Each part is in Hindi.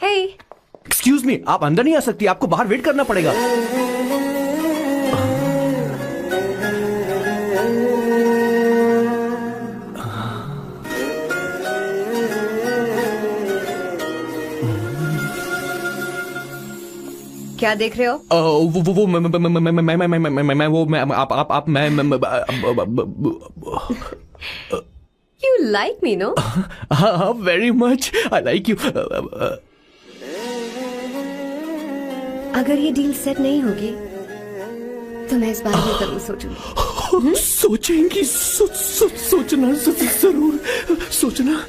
हे, एक्सक्यूज मी, आप अंदर नहीं आ सकती, आपको बाहर वेट करना पड़ेगा। क्या देख रहे हो? वो मैं वो मैं आप मैं You like me, no? हाँ, very much, I like you. अगर ये डील सेट नहीं होगी तो मैं इस बारे में जरूर सोचूंगी। सोचेंगी, सोचना जरूर सोचना।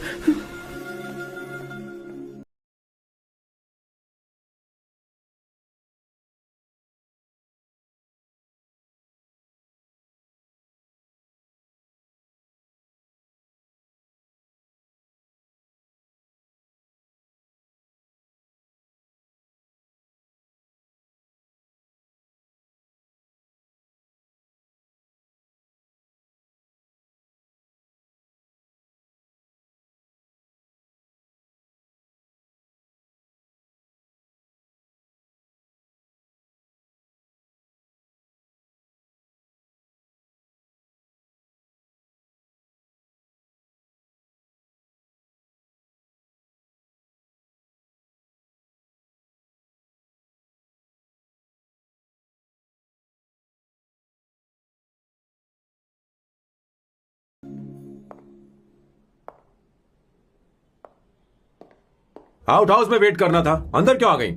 आउट हाउस में वेट करना था, अंदर क्यों आ गई?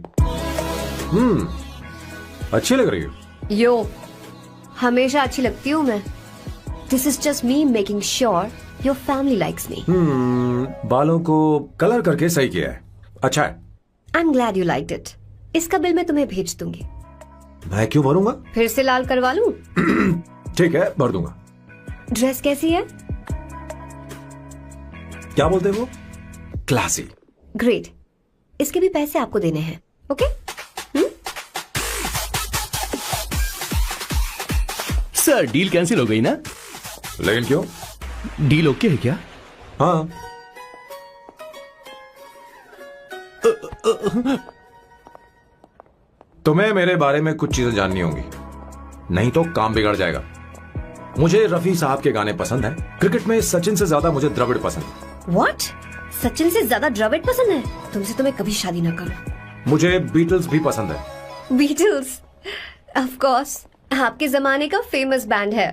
अच्छी लग रही हो। यो, हमेशा अच्छी लगती हूँ मैं। This is just me making sure your family likes me. बालों को कलर करके सही किया है, अच्छा है। I am glad you liked it. इसका बिल मैं तुम्हें भेज दूंगी। मैं क्यों भरूंगा? फिर से लाल करवा लूं? ठीक है, भर दूंगा। ड्रेस कैसी है? क्या बोलते हो? क्लासी। ग्रेट, इसके भी पैसे आपको देने हैं, ओके? सर, डील कैंसिल हो गई ना? लेकिन क्यों? डील ओके है क्या? हाँ। तुम्हें मेरे बारे में कुछ चीजें जाननी होंगी, नहीं तो काम बिगड़ जाएगा। मुझे रफी साहब के गाने पसंद हैं। क्रिकेट में सचिन से ज्यादा मुझे द्रविड़ पसंद है। व्हाट? सचिन से ज्यादा द्रविड़ पसंद है? तुमसे तो मैं कभी शादी ना करूं। मुझे बीटल्स भी पसंद है। बीटल्स? ऑफ कोर्स, आपके जमाने का फेमस बैंड है।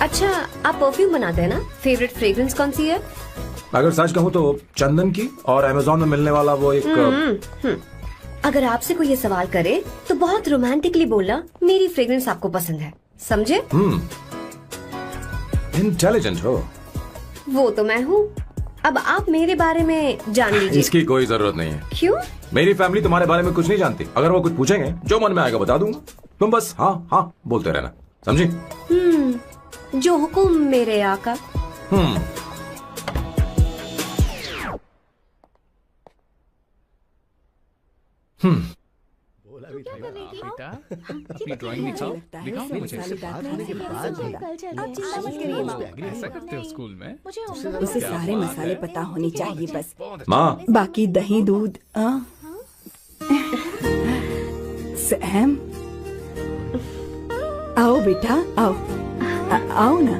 अच्छा, आप परफ्यूम बनाते हैं ना? फेवरेट फ्रेग्रेंस कौन सी है? अगर सच कहूँ तो चंदन की, और अमेज़न में मिलने वाला वो एक अगर आपसे कोई ये सवाल करे तो बहुत रोमांटिकली बोलना, मेरी फ्रेग्रेंस आपको पसंद है, समझे? इंटेलिजेंट हो। वो तो मैं हूँ। अब आप मेरे बारे में जान लीजिए। इसकी कोई जरूरत नहीं है। क्यों? मेरी फैमिली तुम्हारे बारे में कुछ नहीं जानती। अगर वो कुछ पूछेंगे, जो मन में आएगा बता दूंगा। तुम बस हाँ हाँ बोलते रहना, समझी? जो हुकुम मेरे आका। बेटा, अपनी ड्राइंग दिखाओ ना मुझे। ऐसा करते हो स्कूल में? उसे सारे मसाले पता होने चाहिए बस। माँ, बाकी दही दूध। सैम, आओ बेटा, आओ। आओ ना।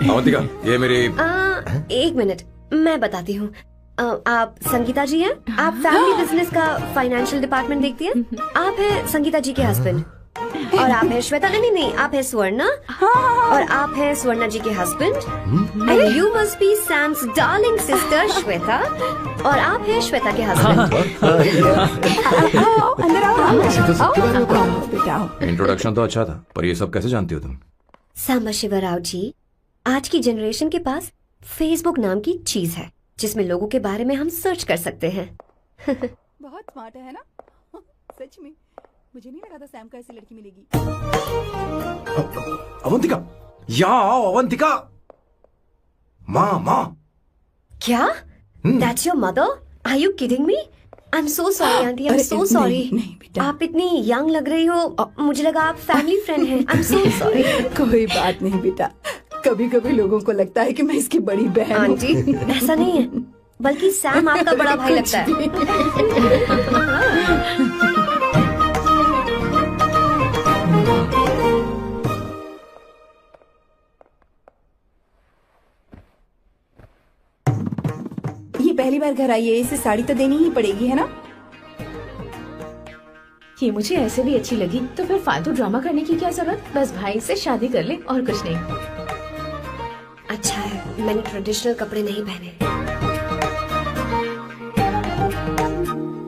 अवंतिका, ये मेरी। एक मिनट, मैं बताती हूँ। आप संगीता जी हैं? आप फैमिली बिजनेस का फाइनेंशियल डिपार्टमेंट देखती हैं? आप हैं संगीता जी के हस्बैंड। और आप हैं श्वेता। नहीं, आप हैं स्वर्णा। और आप हैं स्वर्णा जी के husband. And you must be Sam's darling sister Shweta. और आप हैं श्वेता के हस्बैंड। अंदर आओ बेटा। इंट्रोडक्शन तो अच्छा था, पर ये सब कैसे जानती हो तुम? सांबा शिवराव जी, आज की जनरेशन के पास फेसबुक नाम की चीज है जिसमें लोगों के बारे में हम सर्च कर सकते हैं। बहुत स्मार्ट है ना? सच में मुझे नहीं लगा था सैम को ऐसी लड़की मिलेगी। अवंतिका, यहाँ आओ। अवंतिका, माँ। क्या? That's your mother? Are you kidding me? I am so sorry aunty, I am अरे, सो सॉरी। नहीं बेटा। आप इतनी यंग लग रही हो, मुझे लगा आप फैमिली फ्रेंड हैं। I am so sorry. कोई बात नहीं बेटा, कभी कभी लोगों को लगता है कि मैं इसकी बड़ी बहन हूँ। आंटी ऐसा नहीं है, बल्कि सैम आपका बड़ा भाई लगता है। ये पहली बार घर आई है, इसे साड़ी तो देनी ही पड़ेगी, है ना? ये मुझे ऐसे भी अच्छी लगी, तो फिर फालतू ड्रामा करने की क्या जरूरत। बस भाई से शादी कर ले और कुछ नहीं। अच्छा है मैंने ट्रेडिशनल कपड़े नहीं पहने।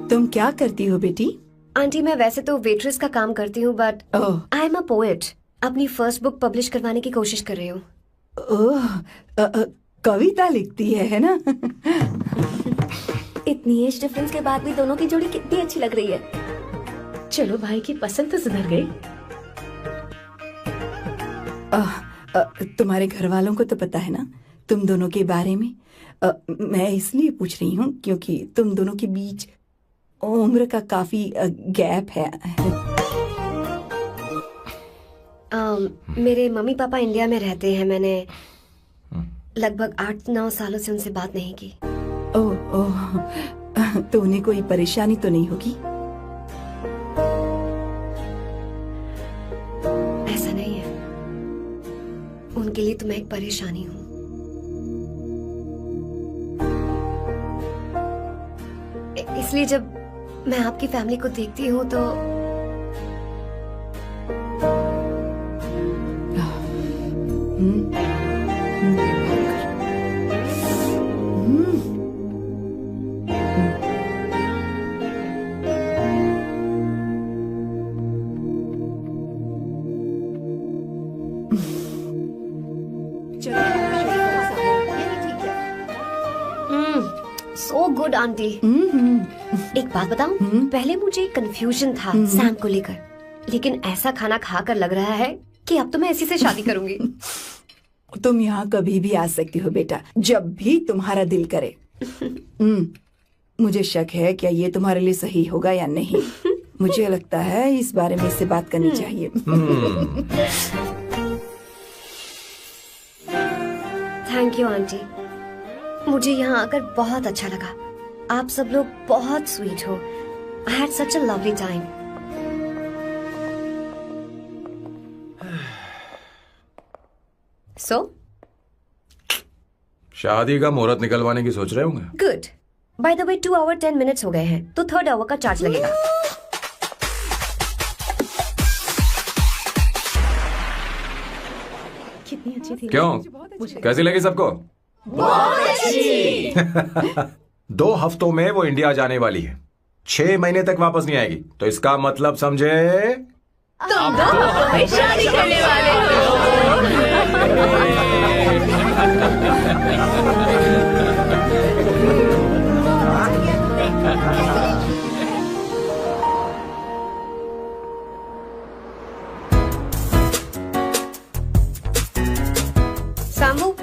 तुम क्या करती हो बेटी? आंटी मैं वैसे तो वेट्रेस का काम करती हूँ, but oh I am a poet. अपनी फर्स्ट बुक पब्लिश करवाने की कोशिश कर रही हूँ। ओह, कविता लिखती है ना? इतनी एज डिफरेंस के बाद भी दोनों की जोड़ी कितनी अच्छी लग रही है। चलो भाई की पसंद तो सुधर गई। तुम्हारे घर वालों को तो पता है ना तुम दोनों के बारे में? मैं इसलिए पूछ रही हूँ क्योंकि तुम दोनों के बीच उम्र का काफी गैप है। मेरे मम्मी पापा इंडिया में रहते हैं। मैंने लगभग 8-9 सालों से उनसे बात नहीं की। ओह ओह, तो उन्हें कोई परेशानी तो नहीं होगी? ऐसा नहीं है, उनके लिए तो मैं एक परेशानी हूँ। इसलिए जब मैं आपकी फैमिली को देखती हूँ तो सो गुड आंटी। एक बात बताऊं, पहले मुझे कंफ्यूजन था सैम को लेकर, लेकिन ऐसा खाना खाकर लग रहा है कि अब तो मैं इसी से शादी करूंगी। तुम यहाँ कभी भी आ सकती हो बेटा, जब भी तुम्हारा दिल करे। मुझे शक है क्या ये तुम्हारे लिए सही होगा या नहीं। मुझे लगता है इस बारे में इससे बात करनी चाहिए। थैंक यू आंटी, मुझे यहाँ आकर बहुत अच्छा लगा। आप सब लोग बहुत स्वीट हो। I had such a lovely time. So शादी का मुहूर्त निकलवाने की सोच रहे होंगे। Good. By the way 2 hour 10 minutes हो गए हैं, तो 3rd आवर का चार्ज लगेगा। कितनी अच्छी थी। क्यों, कैसी लगी सबको? बहुत अच्छी। 2 हफ्तों में वो इंडिया जाने वाली है, 6 महीने तक वापस नहीं आएगी। तो इसका मतलब समझे तुम 2 हफ्तों में शादी करने वाले हो। सामू,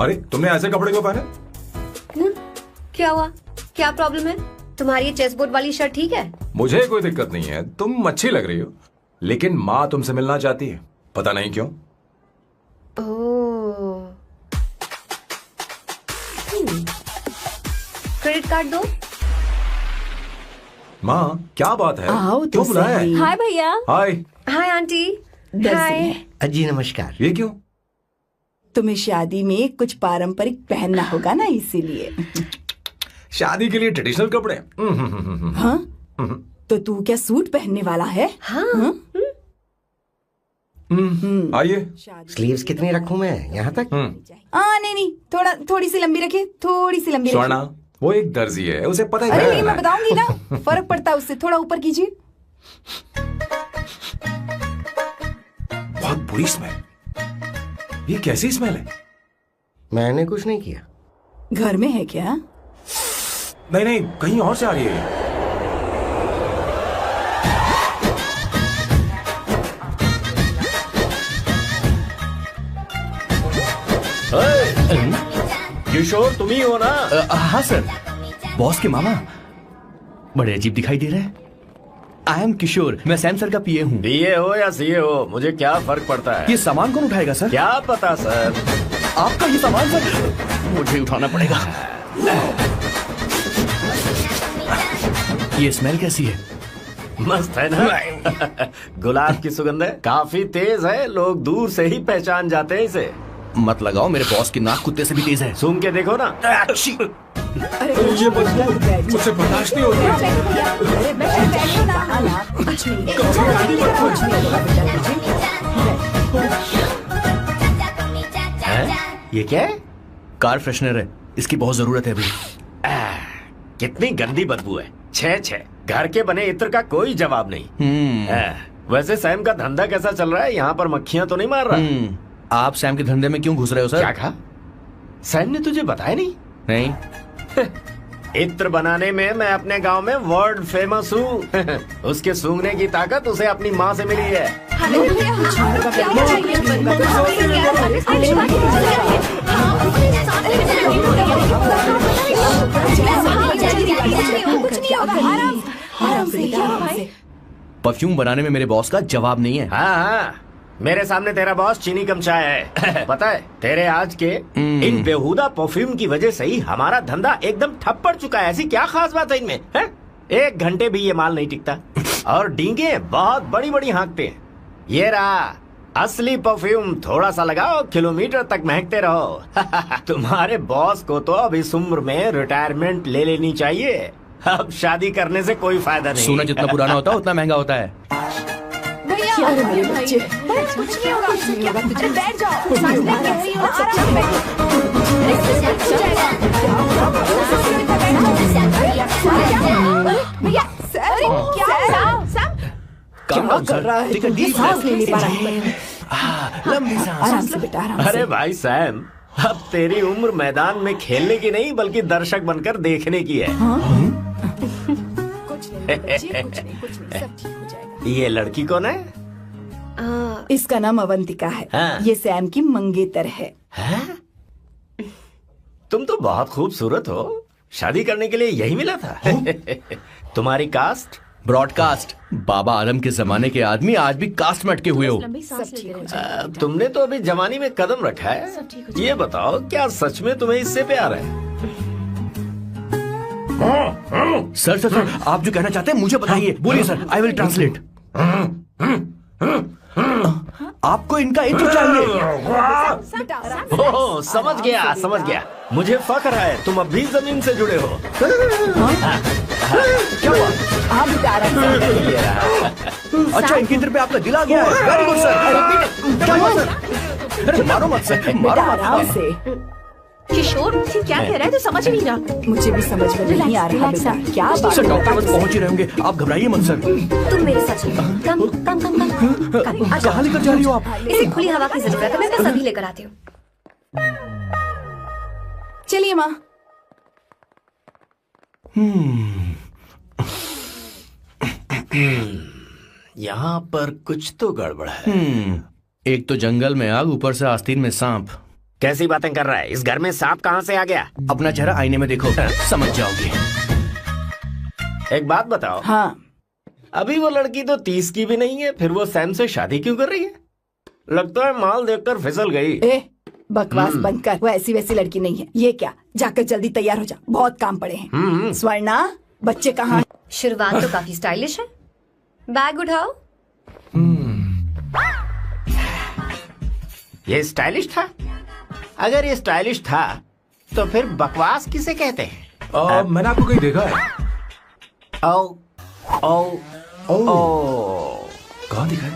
अरे तुमने ऐसे कपड़े क्यों पहने? क्या हुआ? क्या प्रॉब्लम है? तुम्हारी ये चेस बोर्ड वाली शर्ट ठीक है? मुझे कोई दिक्कत नहीं है, तुम अच्छी लग रही हो, लेकिन माँ तुमसे मिलना चाहती है, पता नहीं क्यों। ओह, क्रेडिट कार्ड दो। माँ क्या बात है, आओ तो क्यों बुलाया है? सही। हाय भैया। हाय। Hi aunty. दर्जी हाय। है। जी नमस्कार। ये क्यों? तुम्हें शादी में कुछ पारंपरिक पहनना होगा ना, इसीलिए। शादी के लिए ट्रेडिशनल कपड़े? हाँ, तो तू क्या सूट पहनने वाला है? हाँ। आइए। स्लीव्स कितनी रखूं मैं, यहाँ तक? नहीं नहीं, थोड़ी सी लंबी रखे, थोड़ी सी लंबी रखे। स्वर्णा, वो एक दर्जी है, उसे पता ही अरे है। नहीं, मैं बताऊंगी ना, फर्क पड़ता है उससे। थोड़ा ऊपर कीजिए। बहुत बुरी स्मेल। ये कैसी स्मेल है? मैंने कुछ नहीं किया। घर में है क्या? नहीं नहीं, कहीं और से आ रही है ये। किशोर तुम ही हो ना? हाँ सर, बॉस के मामा। बड़े अजीब दिखाई दे रहे हैं। आई एम किशोर, मैं सैम सर का पीए हूँ। बीए हो या सीए हो, मुझे क्या फर्क पड़ता है? ये सामान कौन उठाएगा सर? क्या पता सर। आपका ये सामान सर मुझे उठाना पड़ेगा। ये स्मेल कैसी है? मस्त है ना? गुलाब की सुगंध है, काफी तेज है, लोग दूर से ही पहचान जाते हैं इसे। मत लगाओ, मेरे बॉस की नाक कुत्ते से भी तेज है। सूंघ के देखो ना। अरे ये मुझसे बर्दाश्त नहीं होती। अरे बैठो ना, कुछ नहीं, कुछ है? ये क्या है? कार फ्रेशनर है, इसकी बहुत जरूरत है अभी। कितनी गंदी बदबू है। छे घर के बने इत्र का कोई जवाब नहीं। वैसे सैम का धंधा कैसा चल रहा है? यहाँ पर मक्खियाँ तो नहीं मार रहा? आप सैम के धंधे में क्यों घुस रहे हो सर? क्या कहा? सैम ने तुझे बताया नहीं? नहीं। इत्र बनाने में मैं अपने गांव में वर्ल्ड फेमस हूँ। उसके सूंघने की ताकत उसे अपनी माँ से मिली है। परफ्यूम बनाने में मेरे बॉस का जवाब नहीं है। हाँ, मेरे सामने तेरा बॉस चीनी कम चाय है। पता है, तेरे आज के इन बेहुदा परफ्यूम की वजह से ही हमारा धंधा एकदम ठप पड़ चुका है। ऐसी क्या खास बात है इनमें? है? 1 घंटे भी ये माल नहीं टिकता और डींगे बहुत बड़ी बड़ी हाँकते हैं। ये रहा असली परफ्यूम, थोड़ा सा लगाओ, किलोमीटर तक महकते रहो। तुम्हारे बॉस को तो अब इस उम्र में रिटायरमेंट ले लेनी चाहिए। अब शादी करने से कोई फायदा नहीं। सोना जितना पुराना होता है उतना महंगा होता है। अरे मेरे बच्चे, कुछ नहीं होगा, तुझे बैठ जाओ। भैया क्या कर रहा है? सांस ले नहीं पा रहा है। लंबी सांस। आराम से बेटा, आराम से। अरे भाई सैम, अब तेरी उम्र मैदान में खेलने की नहीं बल्कि दर्शक बनकर देखने की है। कुछ नहीं, सब ठीक हो जाएगा। ये लड़की कौन है? इसका नाम अवंतिका है। हाँ। ये सैम की मंगेतर है। हैं? तुम तो बहुत खूबसूरत हो, शादी करने के लिए यही मिला था। तुम्हारी कास्ट? ब्रॉडकास्ट। बाबा आलम के जमाने के आदमी आज भी कास्ट में अटके हुए हो। लंबी सांस लेते रहो। तुमने तो अभी जवानी में कदम रखा है। ये बताओ, क्या सच में तुम्हें इससे प्यार है? सर सर सर, आप जो कहना चाहते हैं मुझे बताइए, बोलिए सर, आई विल ट्रांसलेट। आपको इनका इत्र चाहिए? ओह, समझ गया। मुझे फख्र है, तुम अब भी जमीन से जुड़े हो। क्या हुआ? आप बेटा आराम से। अच्छा, इनके इत्र पे आपका दिल आ गया है। Very good sir. क्या हुआ सर? अरे मारो मत सर, मारो बेटा मत। आराम से। किशोर, ये क्या कह रहा है? तो समझ नहीं रहा। मुझे भी समझ में नहीं आ रहा बेटा, क्या बात सर है? डॉक्टर बस पहुंच ही रहे होंगे, आप घबराइए मत सर। तुम मेरे साथ चलो। कम कहाँ लेकर जा रही हो आप? इसे खुली हवा की जरूरत है, मैं बस अभी लेकर आती हूँ। चलिए माँ। यहाँ पर कुछ तो गड़बड़ है। एक तो जंगल में आग, ऊपर से आस्तीन में सांप। कैसी बातें कर रहा है? इस घर में सांप कहाँ से आ गया? अपना चेहरा आईने में देखो, समझ जाओगे। एक बात बताओ। हाँ, अभी वो लड़की तो 30 की भी नहीं है, फिर वो सैम से शादी क्यों कर रही है? लगता है माल देखकर फिसल गई। ए बकवास बंद कर, वो ऐसी वैसी लड़की नहीं है। ये क्या, जाकर जल्दी तैयार हो जा, बहुत काम पड़े हैं। स्वर्णा, बच्चे कहाँ? शुरुआत तो काफी स्टाइलिश है। बैग उठाओ। ये स्टाइलिश था? अगर ये स्टाइलिश था तो फिर बकवास किसे कहते हैं? मैंने आपको कहीं देखा है। ओ ओ ओ, कहाँ दिखा है?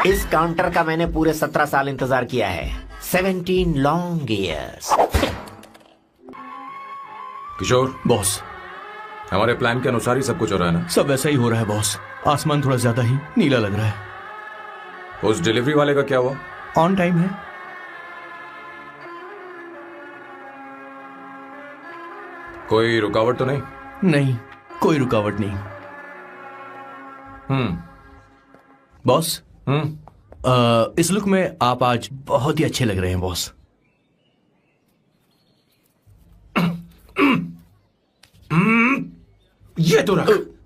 इस काउंटर का मैंने पूरे 17 साल इंतजार किया है। 17 लॉन्ग ईयर्स। किशोर, बॉस, हमारे प्लान के अनुसार ही सब कुछ हो रहा है ना? सब वैसा ही हो रहा है बॉस। आसमान थोड़ा ज्यादा ही नीला लग रहा है। उस डिलीवरी वाले का क्या हुआ? ऑन टाइम है। कोई रुकावट तो नहीं? नहीं, कोई रुकावट नहीं। बॉस, इस लुक में आप आज बहुत ही अच्छे लग रहे हैं बॉस। ये तो रख।